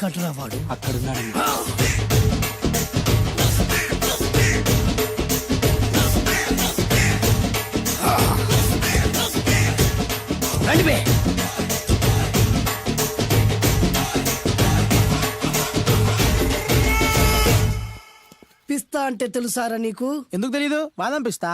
ఎక్కడరా వాడు? అక్కడున్నాడు. రండి. పిస్తా అంటే తెలుసారా నీకు? ఎందుకు తెలీదు? బాదం పిస్తా.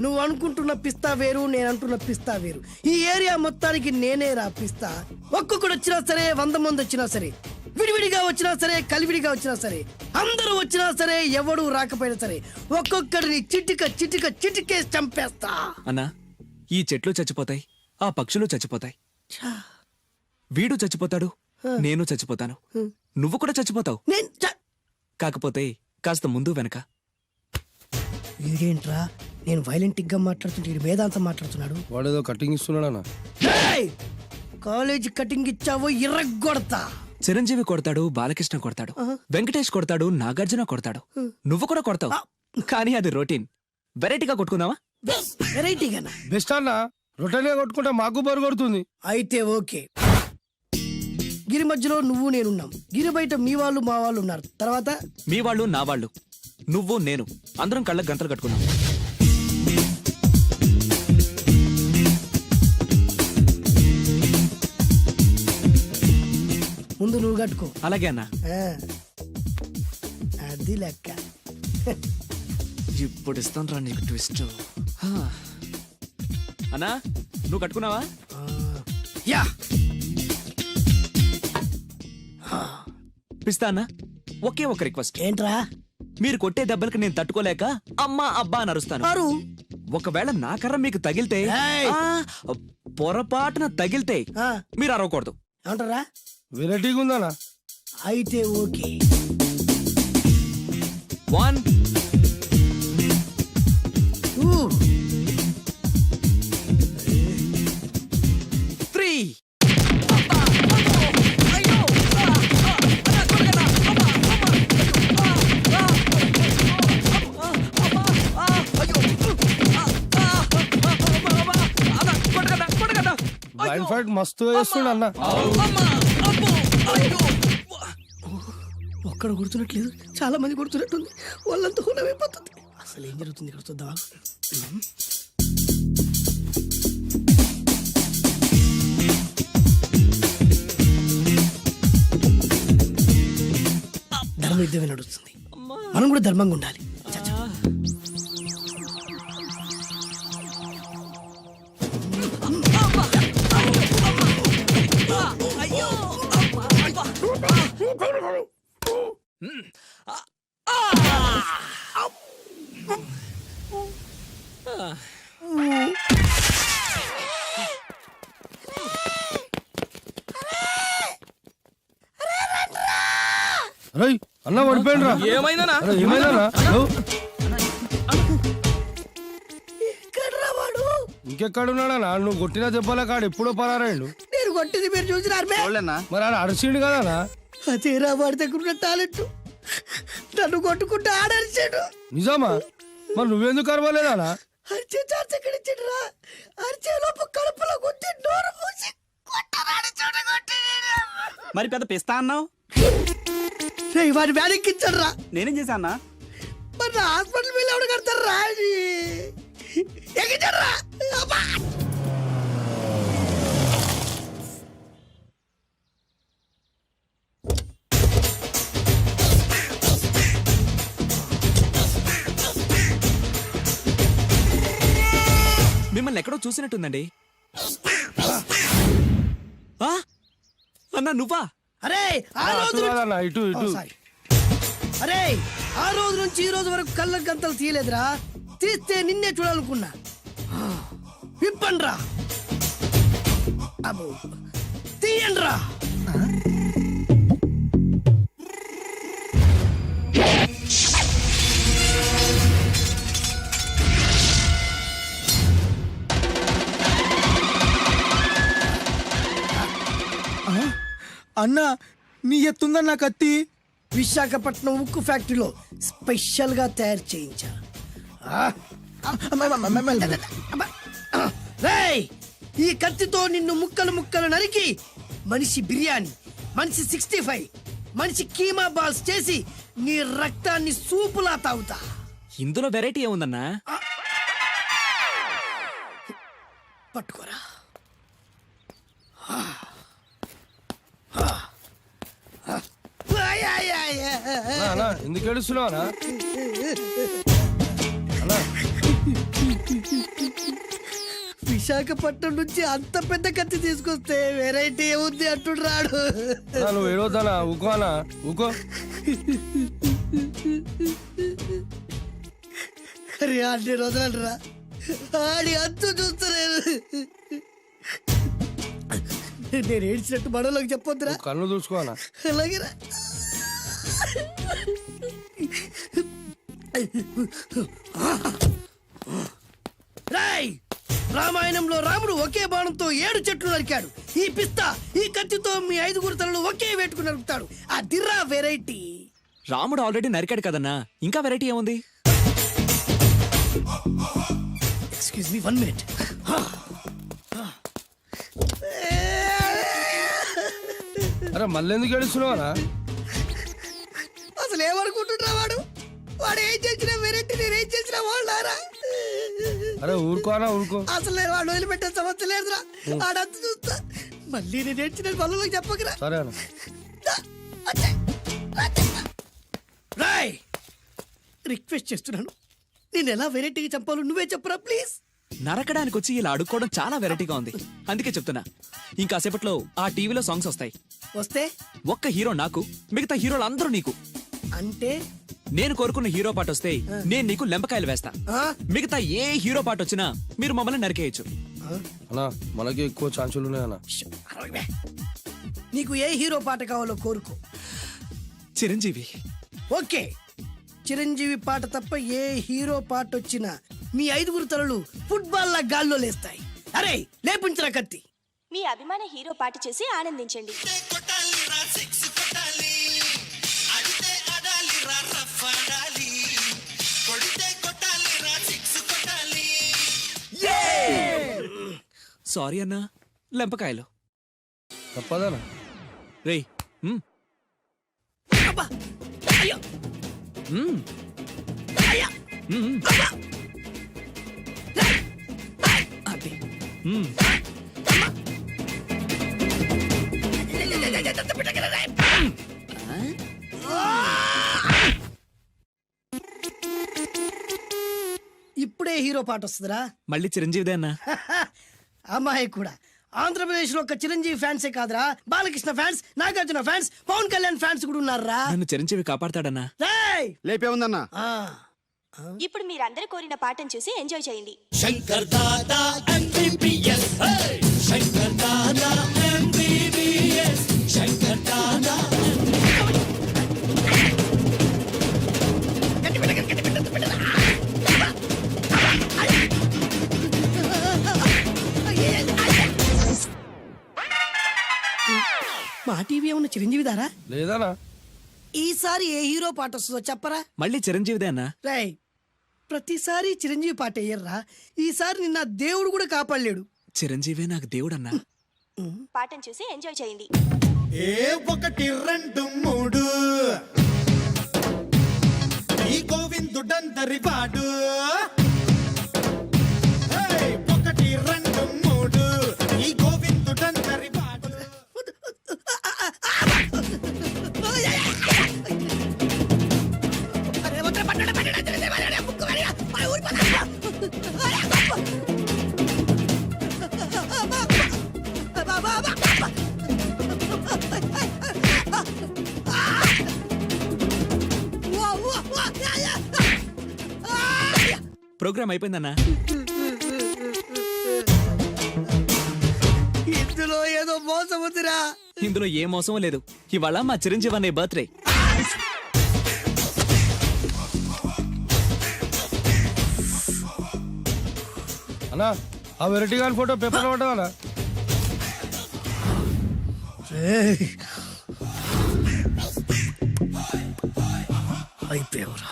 నువ్వు అనుకుంటున్న పిస్తా వేరు, నేను అంటున్న పిస్తా వేరు. ఈ ఏరియా మొత్తానికి నేనే రా పిస్తా. ఒక్కొక్కడు వచ్చినా సరే, 100 మంది వచ్చినా సరే, విడివిడిగా వచ్చినా సరే, కలివిడిగా వచ్చినా సరే, అందరూ వచ్చినా సరే, ఎవడు రాకపోయినా సరే, ఒక్కొక్కడిని చిటికేసి చంపేస్తా. అన్నా, ఈ చెట్లు చచ్చిపోతాయి, ఆ పక్షులు చచ్చిపోతాయి, వీడు చచ్చిపోతాడు, నేను చచ్చిపోతాను, నువ్వు కూడా చచ్చిపోతావు. కాకపోతే కాస్త ముందు వెనక. ఇదేంట్రా, నేను వైలెంటిక్ గా మాట్లాడుతుంటే వేదాంతం మాట్లాడుతున్నాడు. వాడేదో కటింగ్ ఇస్తున్నాడా? కాలేజ్ కటింగ్ ఇచ్చావో ఇర్రగొడతా. చిరంజీవి కొడతాడు, బాలకృష్ణ కొడతాడు, వెంకటేష్ కొడతాడు, నాగార్జున కొడతాడు, నువ్వు కూడా కొడతావు. కానీ అది రొటీన్. వెరైటీగా కొట్టుకుందామా? వెరైటీగానా? బెస్ట్ అన్న. రొటీన్ గా కొట్టుకుంటే మాకు బరు కొడుతుంది. అయితే ఓకే. గిరి మధ్యలో నువ్వు నేనున్నాం, గిరి బయట మీ వాళ్ళు మా వాళ్ళు ఉన్నారు. తర్వాత మీ వాళ్ళు నా వాళ్ళు, నువ్వు నేను, అందరం కళ్ళకు గంటలు కట్టుకున్నాం. ముందు నువ్వు కట్టుకో. అలాగే అన్నా. అది లెక్క. ఇప్పుడు ఇస్తాను రా నీకు ట్విస్ట్. అన్నా, నువ్వు కట్టుకున్నావా? యా. పిస్తా అన్నా, ఒకే ఒక రిక్వెస్ట్. ఏంట్రా? మీరు కొట్టే దెబ్బలకి నేను తట్టుకోలేక అమ్మా అబ్బా అని అరుస్తాను. ఒకవేళ నా కర్ర మీకు తగిలితే, పొరపాటున తగిలితే మీరు అరవకూడదు. ఏమంటారా? వెరైటీగా ఉందనా? అయితే ఓకే. 1 2 3. బ్లైండ్ ఫైట్ మస్తు వేస్తుండ అన్న. ఒక్కడ గుర్తున్నట్లేదు, చాలా మంది గుర్తున్నట్టుంది. వాళ్ళంతా హులమైపోతుంది. అసలు ఏం జరుగుతుంది ఇక్కడ చూద్దామా? ధర్మ యుద్ధమే నడుస్తుంది, మనం కూడా ధర్మంగా ఉండాలి. రై అన్న పడిపోయిండ్రా. ఏమైందనా? ఏమైందనా? వాడు ఇంకెక్కడున్నాడనా? నువ్వు కొట్టినా చెప్పాలా? కాడు ఎప్పుడో పరారాయండు. నేను కొట్టింది మీరు చూసినారు. మరి ఆడ అరిచిండు కదా? అదేరా వాడి దగ్గర ఉన్న టాలెంట్. నన్ను కొట్టుకుంటూ ఆడరిచాడు. నిజమా? మరి నువ్వెందుకు అరవలేదానా? అరిచే ఛాన్స్ ఎక్కడ ఇచ్చాడురా? అరిచే లోపు కడుపులో గుద్ది నోరు మూసి కొట్టరాడు చూడగొట్టి. మరి పెద్ద పిస్తా అన్నావు, వాడి వ్యాధికిచ్చాడు రా. నేనేం చేశా అన్నా? మరి నా హాస్పిటల్ బిల్ ఎవడు కడతారు రా? ఎక్కించాడు రా. మిమ్మల్ని ఎక్కడో చూసినట్టుందండి. అన్నా నువ్వా? అరే ఆ రోజు ఇటు ఇటు. అరే ఆ రోజు నుంచి ఈ రోజు వరకు కళ్ళ గంతలు తీయలేదురా. తీస్తే నిన్నే చూడాలనుకున్నా. విప్పండ్రా. అబ్బో తీయండ్రా. అన్నా నీ ఎత్తుందన్న కత్తి. విశాఖపట్నం ఉక్కు ఫ్యాక్టరీలో స్పెషల్ గా తయారు చేయించా. ఈ కత్తితో నిన్ను ముక్కలు ముక్కలు నరికి మనిషి బిర్యానీ, మనిషి 65, మనిషి కీమా బాల్స్ చేసి నీ రక్తాన్ని సూపులా తాగుతా. ఇందులో వెరైటీ ఏముందన్నా? పట్టుకోరా. అన్నా ఎందుకు ఏడుస్తున్నావు అన్నా? అన్నా విశాఖపట్నం నుంచి అంత పెద్ద కత్తి తీసుకొస్తే వెరైటీ ఏముంది అంటుడు రాడు. అన్నా, నువ్వు ఏడవద్దానా? ఊకో అన్నా, ఊకో. అరే అన్ని రోజులరా ఆడి అంతు చూస్తలేదు. నేను ఏడ్చినట్టు బడలోకి చెప్పొద్దురా. నువ్వు కళ్ళు చూసుకో అన్నా. అలాగేరా. రాయ్, రామాయణంలో రాముడు ఒకే బాణంతో 7 చెట్లు నరికాడు. ఈ పిస్తా ఈ కత్తితో మీ 5 తలలు ఒకే వేటుకు నరుకుతాడు. ఆ దిర్రా వెరైటీ. రాముడు ఆల్రెడీ నరికాడు కదన్నా, ఇంకా వెరైటీ ఏముంది? Excuse me 1 minute. అరే మళ్ళీ ఎందుకు ఏడుస్తున్నావు అన్నా? అసలు ఏమనుకుంటున్నా వాడు ఏం చేసినా వెరైటీ, నేనేం చేసినా వాళ్ళారా? అరే ఊరుకో అన్నా, ఊరుకో. అసలు నేను వాడు వదిలిపెట్టే సమస్య లేదురా. ఆడంతా చూస్తా. మళ్ళీ నేను ఏడ్చిన పనులకు చెప్పకరా. సరే అన్న. రాయ్, రిక్వెస్ట్ చేస్తున్నాను, నేను ఎలా వెరైటీగా చంపాలో నువ్వే చెప్పురా ప్లీజ్. నరకడానికి వచ్చి ఇలా అడుక్కోవడం చాలా వెరైటీగా ఉంది, అందుకే చెప్తున్నా. ఇంకాసేపట్లో ఆ టీవీలో సాంగ్స్ వస్తాయి. వస్తే ఒక్క హీరో నాకు, మిగతా హీరోలు అందరూ నీకు. అంటే నేను కోరుకున్న హీరో పాట వస్తే నేను నీకు లెంపకాయలు వేస్తా. ఆ? మిగతా ఏ హీరో పాట వచ్చినా మీరు మమ్మల్ని నరికేయచ్చు. అన్నా మనకి ఎక్కువ ఛాన్సులు ఉన్నాయన్నా. అరవై. నీకు ఏ హీరో పాట కావాలో కోరుకో. చిరంజీవి. ఓకే, చిరంజీవి పాట తప్ప ఏ హీరో పాట వచ్చినా మీ 5 తలలు ఫుట్బాల్ లా గాల్లో లేస్తాయి. అరే లేపించరా కత్తి. మీ అభిమాన హీరో పాట చేసి ఆనందించండి. సారీ అన్నా, లెంపకాయలు. తప్పదనా? రేయ్, అబ్బా! అయ్యో! అయ్యా! అది ఇప్పుడే హీరో పాట వస్తుందిరా. మళ్ళీ చిరంజీవిదే అన్నా. అమ్మాయి కూడా ఆంధ్రప్రదేశ్ లో ఒక చిరంజీవి ఫ్యాన్సే కాదురా, Balakrishna fans, Nagarjuna fans, Pawan Kalyan fans కూడా ఉన్నారా. నన్ను చిరంజీవి కాపాడతాడన్నా. రేయ్! లేపే ఉందన్నా. ఆ, ఇప్పుడు మీరందరూ కోరిన పాటను చూసి ఎంజాయ్ చేయండి. మా టీవీ ఏమన్నా చిరంజీవి దారా? లేదనా? ఈసారి ఏ హీరో పాట వస్తుందో చెప్పరా. మళ్ళీ చిరంజీవిదే అన్నా. రేయ్, ప్రతిసారి చిరంజీవి పాట వేయర్రా. ఈసారి నిన్న దేవుడు కూడా కాపాడలేడు. చిరంజీవే నాకు దేవుడన్నా. పాటను చూసి ఎంజాయ్ చేయండి. 1 2 3 ఈ గోవిందుడందరి వాడు. 1 2 3 ఈ గోవిందుడందరి వాడు. ప్రోగ్రామ్ అయిపోయిందన్నా. ఇందులో ఏదో మోసం ఉందిరా. ఇందులో ఏ మోసం లేదు. ఇవాళ మా చిరంజీవి అనే బర్త్డే. అన్నా ఆ వెరైటీ గాని ఫోటో పేపర్ పడ్డా? అయిపోయావురా,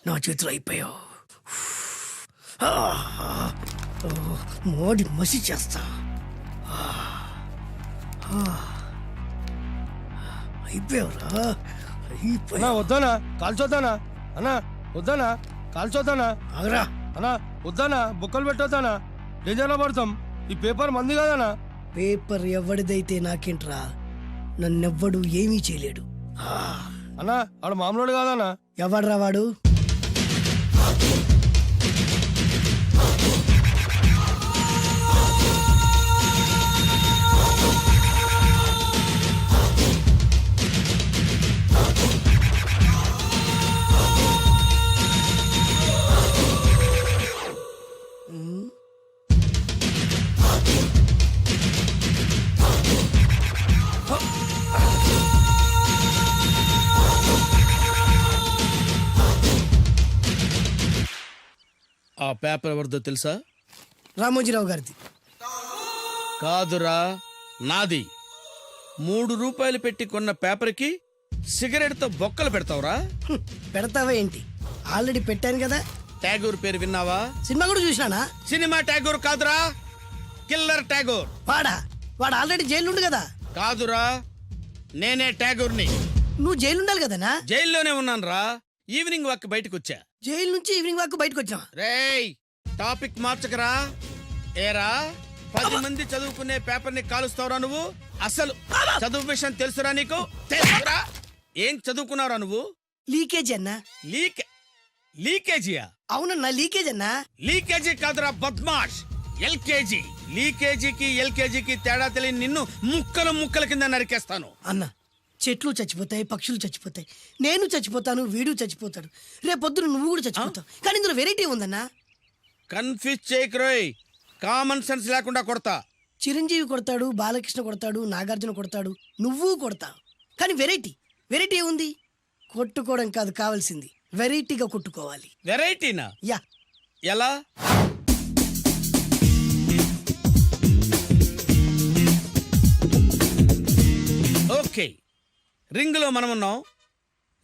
నా చేతులు అయిపోయావు. మోడి మసి చేస్తా. అయిపోయావురా, అన్నా వద్దానా కాల్చొద్దానా? అన్నా వద్దానా కాల్చొద్దానా? ఆగరా. అన్నా వద్దానా బొక్కలు పెట్టొద్దానా? డేంజర్లో పడతాం. ఈ పేపర్ మంది కదనా? పేపర్ ఎవడిదైతే నాకేంట్రా, నన్నెవ్వడు ఏమీ చేయలేడు. అన్నా ఆడు మామూలు కాదనా? ఎవడ్రా వాడు? ఆ పేపర్ ఎవరిదో తెలుసా? రామోజీరావు గారిది. కాదురా, నాది. 3 రూపాయలు పెట్టి కొన్న పేపర్కి సిగరెట్తో బొక్కలు పెడతావురా? పెడతావా ఏంటి? ఆల్రెడీ పెట్టాను కదా. ట్యాగూర్ పేరు విన్నావా? సినిమా కూడా చూసినానా? సినిమా ట్యాగూర్ కాదురా, కిల్లర్ ట్యాగూర్. వాడు ఆల్రెడీ జైలు ఉండు కదా. కాదురా, నేనే ట్యాగూర్ని. నువ్వు జైలు ఉండాలి కదనా? జైల్లోనే ఉన్నానురా. ఈవినింగ్ వాక్ బయటకు వచ్చా. జైలు నుంచి ఈవినింగ్ వాక్ బయటకు వచ్చినా. రేయ్, టాపిక్ మార్చకరా. ఏరా, 10 మంది చదువుకునే పేపర్ ని కాలుస్తావురా నువ్వు? అసలు చదువు విషయం తెలుసురా నీకు? తెలుసురా? ఏం చదువుకున్నావురా నువ్వు? లీకేజ్ అన్నా. లీకేజీయా? అవునన్నా, లీకేజ్ అన్నా. లీకేజీ కాదురా బద్మాష్, ఎల్కేజీ. లీకేజీకి ఎల్కేజీకి తేడా తెలియని నిన్ను ముక్కల కింద నరికేస్తాను. అన్నా, చెట్లు చచ్చిపోతాయి, పక్షులు చచ్చిపోతాయి, నేను చచ్చిపోతాను, వీడు చచ్చిపోతాడు, రేపొద్దున నువ్వు కూడా చచ్చిపోతావు. కానీ ఇందులో వెరైటీ ఉందన్నా. కన్ఫ్యూజ్ చేయకురోయ్, కామన్ సెన్స్ లేకుండా కొడతా. చిరంజీవి కొడతాడు, బాలకృష్ణ కొడతాడు, నాగార్జున కొడతాడు, నువ్వు కొడతావు. కానీ వెరైటీ ఉంది. కొట్టుకోవడం కాదు కావాల్సింది, వెరైటీగా కొట్టుకోవాలి. వెరైటీనా? యా. ఎలా? ఓకే, రింగ్ లో మనం ఉన్నాం,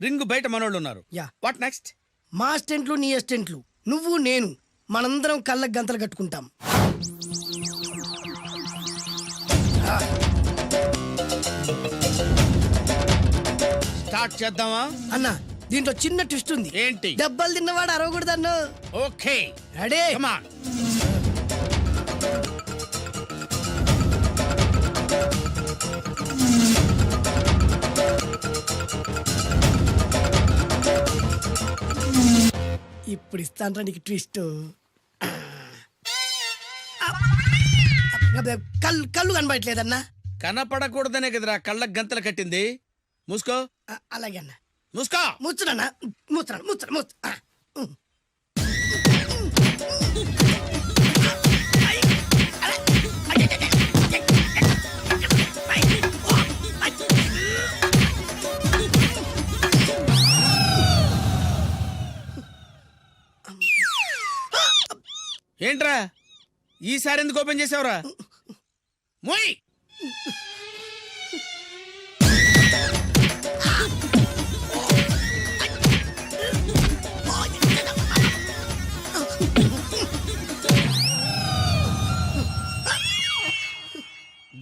రింగ్ బయట మనోళ్ళు ఉన్నారు. యా. What next? మా అసిస్టెంట్లు, నీ అసిస్టెంట్లు, నువ్వు నేను, మనందరం కళ్ళకు గంతలు కట్టుకుంటాం. స్టార్ట్ చేద్దామా? అన్నా, దీంట్లో చిన్న ట్విస్ట్ ఉంది. ఏంటి? దెబ్బలు తిన్నవాడు అరవకూడదన్ను. Okay, ready? Come on. ఇప్పుడు ఇస్తాంట్రా నీకు ట్విస్ట్. కళ్ళు కనబడట్లేదన్నా. కనపడకూడదనే కదరా కళ్ళకు గంతలు కట్టింది. మూసుకో. అలాగే అన్న. మూసుకో. ముచ్చునన్నా, ముచ్చున. ఏంట్రా ఈసారి ఎందుకు ఓపెన్ చేసావురా? మోయ్.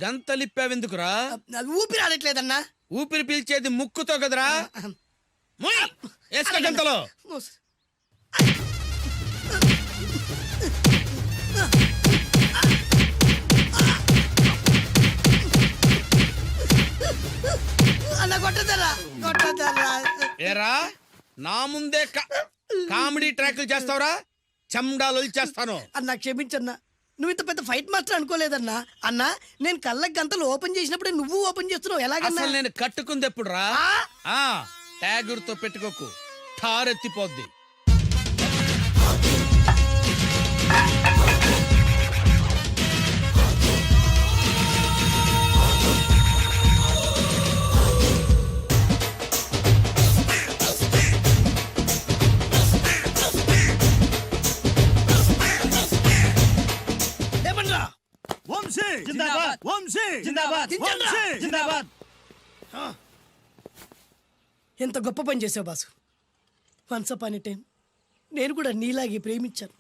గంతలిప్పావెందుకురా? ఊపిరి ఆడట్లేదన్నా. ఊపిరి పీల్చేది ముక్కుతో కదరా. మోయ్, వేసుకో గంతలో. అన్న కొట్టదరా. ఏరా, నా ముందే కామెడీ ట్రాక్లు చేస్తావురా? చండాలు చేస్తాను. అన్నా క్షమించన్నా, నువ్వు ఇంత పెద్ద ఫైట్ మాస్టర్ అనుకోలేదన్నా. అన్నా, నేను కళ్ళకి గంతలు ఓపెన్ చేసినప్పుడే నువ్వు ఓపెన్ చేస్తున్నావు, ఎలాగన్నా? అసలు నేను కట్టుకుంది ఎప్పుడు రా? ట్యాగూర్తో పెట్టుకోకు, ఠారెత్తిపోద్ది. ఎంత గొప్ప పని చేసావు boss. Once upon a time నేను కూడా నీలాగే ప్రేమించాను.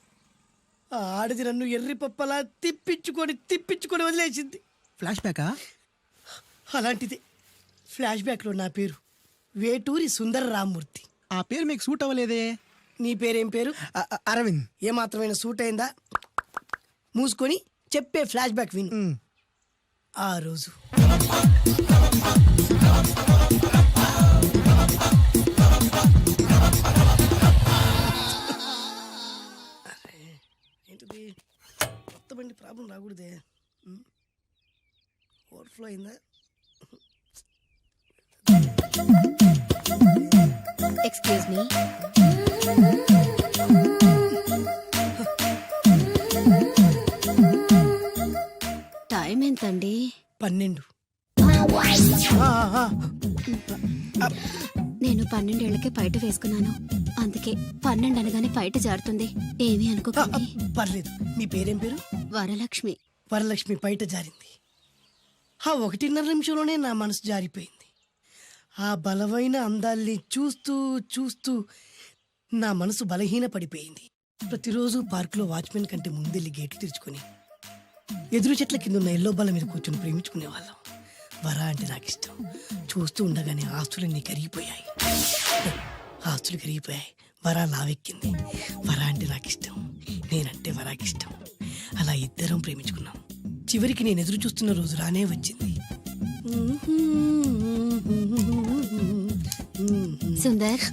ఆ ఆడది నన్ను ఎర్రి పప్పలా తిప్పించుకొని వదిలేసింది. ఫ్లాష్ బ్యాకా? అలాంటిదే ఫ్లాష్ బ్యాక్లో నా పేరు వేటూరి సుందర రామ్మూర్తి. ఆ పేరు మీకు సూట్ అవ్వలేదే. నీ పేరేం పేరు? అరవింద్. ఏమాత్రమైన సూట్ అయిందా? మూసుకొని చెప్పే ఫ్లాష్ బ్యాక్ విను. ఆ రోజు ఏంటిది కొత్త బండి ప్రాబ్లం రాకూడదే. ఓవర్ఫ్లో అయిందా? Excuse me. టైం ఎంతండి? 12. నేను 12 ఏళ్లకే పైట వేసుకున్నాను. అందుకే 12 అనగానే పైట జారుతుంది. ఏమీ అనుకోకండి. పర్లేదు. మీ పేరేం పేరు? వరలక్ష్మి. వరలక్ష్మి పైట జారింది. ఆ 1.5 నిమిషంలోనే నా మనసు జారిపోయింది. ఆ బలమైన అందాల్ని చూస్తూ చూస్తూ నా మనసు బలహీన పడిపోయింది. ప్రతిరోజు పార్కులో వాచ్మెన్ కంటే ముందెళ్ళి గేట్లు తెరుచుకొని ఎదురు చెట్ల కింద ఉన్న ఎల్లో బల్ల మీద కూర్చొని ప్రేమించుకునేవాళ్ళం. వర అంటే నాకు ఇష్టం. చూస్తూ ఉండగానే ఆస్తులన్నీ కరిగిపోయాయి. ఆస్తులు కరిగిపోయాయి. వర లావెక్కింది. వర అంటే నాకు ఇష్టం, నేనంటే వరాకి ఇష్టం. అలా ఇద్దరం ప్రేమించుకున్నాం. చివరికి నేను ఎదురు చూస్తున్న రోజు రానే వచ్చింది. సుందర్,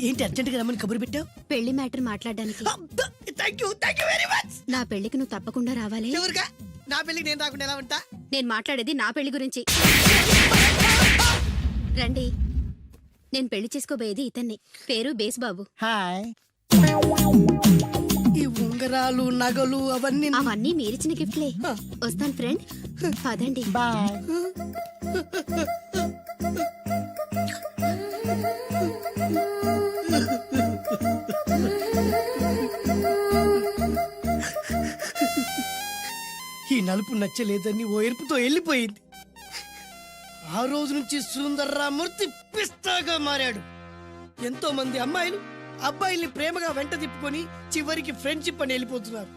ఏంటి అర్జెంట్గా రమ్మని కబురు పెట్టావు? పెళ్లి మ్యాటర్ మాట్లాడడానికి. Thank you very much. నా పెళ్లికి నువ్వు తప్పకుండా రావాలి. ఎవరుగా? నా పెళ్ళికి నేను రాకుండా ఎలా ఉంటా? నేను మాట్లాడేది నా పెళ్లి గురించి. రండి. నేను పెళ్లి చేసుకోబోయేది ఇతన్ని. పేరు బేస్బాబు. హాయ్. ఈ ఉంగరాలు నగలు అవన్నీ అవన్నీ మీరిచ్చిన గిఫ్ట్లే. వస్తాను ఫ్రెండ్. పదండి. బాయ్. ఈ నలుపు నచ్చలేదని ఓ ఎరుపుతో వెళ్ళిపోయింది. ఆ రోజు నుంచి సుందర్రామూర్తి పిస్తాగా మారాడు. ఎంతో మంది అమ్మాయిలు అబ్బాయిల్ని ప్రేమగా వెంట తిప్పుకొని చివరికి ఫ్రెండ్షిప్ అని వెళ్ళిపోతున్నారు.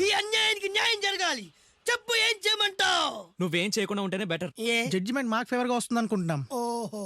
ఈ అన్యాయానికి న్యాయం జరగాలి. చెప్పు, ఏం చేయమంటావు? నువ్వేం చేయకుండా ఉంటేనే బెటర్. ఏ జడ్జిమెంట్ మాకు ఫేవర్ గా వస్తుంది అనుకుంటున్నాం. ఓహో